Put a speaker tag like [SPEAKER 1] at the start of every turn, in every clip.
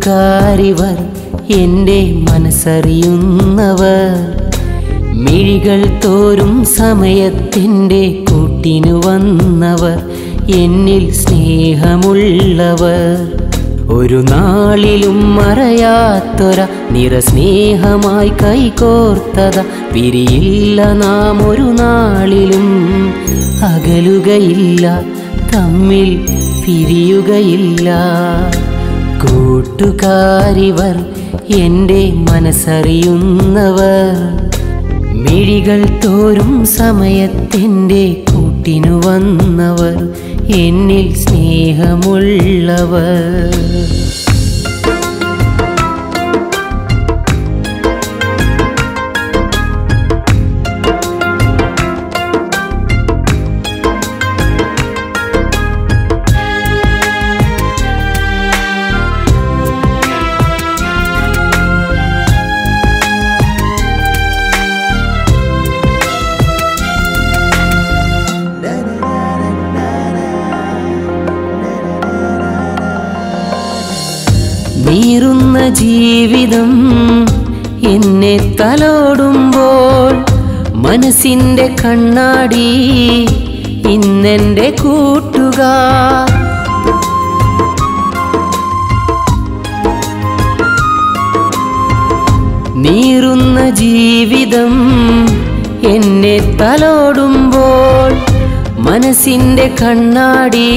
[SPEAKER 1] കൂട്ടുകാരിവർ എൻ്റെ മനസ്സറിയുന്നവർ, മിഴികൾ തോറും സമയത്തിൻ്റെ കൂട്ടിനു വന്നവർ, എന്നിൽ സ്നേഹമുള്ളവർ. ഒരു നാളിലും മറയാത്തൊര നിറസ്നേഹമായി കൈകോർത്തത, പിരിയില്ല നാം ഒരു നാളിലും, അകലുകയില്ല തമ്മിൽ പിരിയുകയില്ല. കൂട്ടുകാരിവർ എൻ്റെ മനസ്സറിയുന്നവർ, മിഴികൾ തോറും സമയത്തിൻ്റെ കൂട്ടിനു വന്നവർ, എന്നിൽ സ്നേഹമുള്ളവർ. നീറുന്ന ജീവിതം എന്നെ തലോടുമ്പോൾ, മനസ്സിൻ്റെ കണ്ണാടി ഇന്നെൻ്റെ കൂട്ടുകാർ. നീറുന്ന ജീവിതം എന്നെ തലോടുമ്പോൾ, മനസ്സിൻ്റെ കണ്ണാടി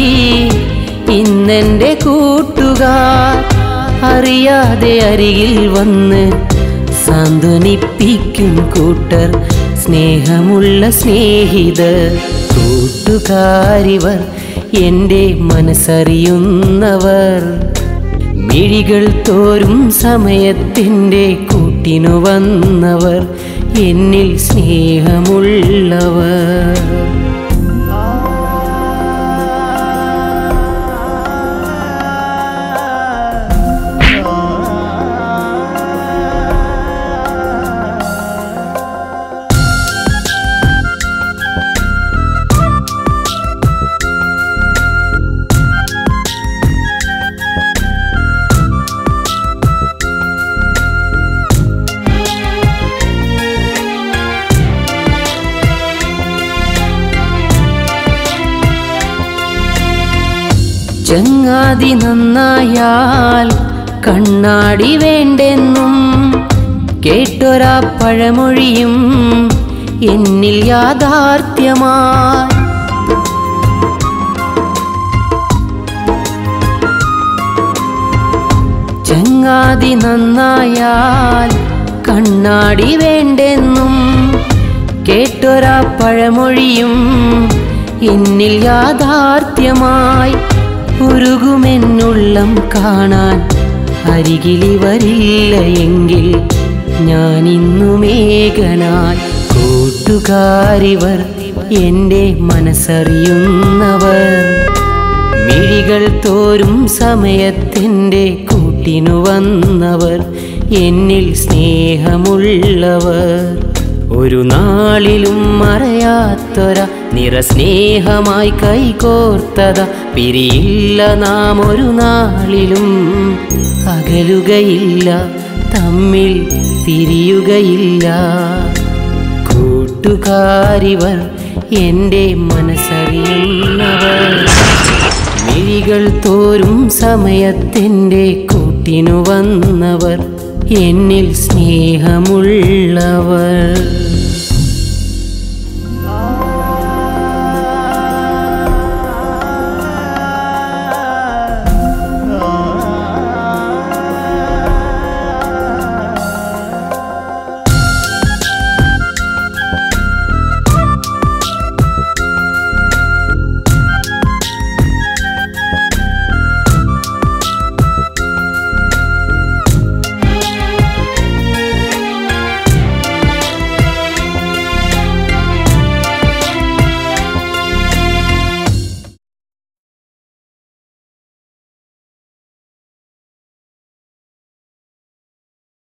[SPEAKER 1] ഇന്നെൻ്റെ കൂട്ടുകാർ. അറിയാതെ അരികിൽ വന്ന് സാന്ത്വനിപ്പിക്കും കൂട്ടർ, സ്നേഹമുള്ള സ്നേഹിതർ. കൂട്ടുകാരിവർ എൻ്റെ മനസ്സറിയുന്നവർ, മിഴികൾ തോറും സമയത്തിൻ്റെ കൂട്ടിനു വന്നവർ, എന്നിൽ സ്നേഹമുള്ളവർ. ചങ്ങാതി നന്നായാൽ കണ്ണാടി വേണ്ടെന്നും കേട്ടൊരാ പഴമൊഴിയും എന്നിൽ യാഥാർത്ഥ്യമായി. ചങ്ങാതി നന്നായാൽ കണ്ണാടി വേണ്ടെന്നും കേട്ടൊരാ പഴമൊഴിയും എന്നിൽ യാഥാർത്ഥ്യമായി. ഉരുകുമെന്നുള്ളം കാണാൻ അരികിലിവരില്ല എങ്കിൽ ഞാനിന്നുമേകനായി. കൂട്ടുകാരിവർ എൻ്റെ മനസ്സറിയുന്നവർ, മിഴികൾ തോറും സമയത്തിൻ്റെ കൂട്ടിനു വന്നവർ, എന്നിൽ സ്നേഹമുള്ളവർ. ഒരു നാളിലും മറയാത്തൊര നിറസ്നേഹമായി കൈകോർത്തത, പിരിയില്ല നാം ഒരു നാളിലും, അകലുകയില്ല തമ്മിൽ പിരിയുകയില്ല. കൂട്ടുകാരിവർ എൻ്റെ മനസ്സറിയുന്നവർ, മിഴികൾ തോറും സമയത്തിൻ്റെ കൂട്ടിനു വന്നവർ, എന്നിൽ സ്നേഹമുള്ളവർ.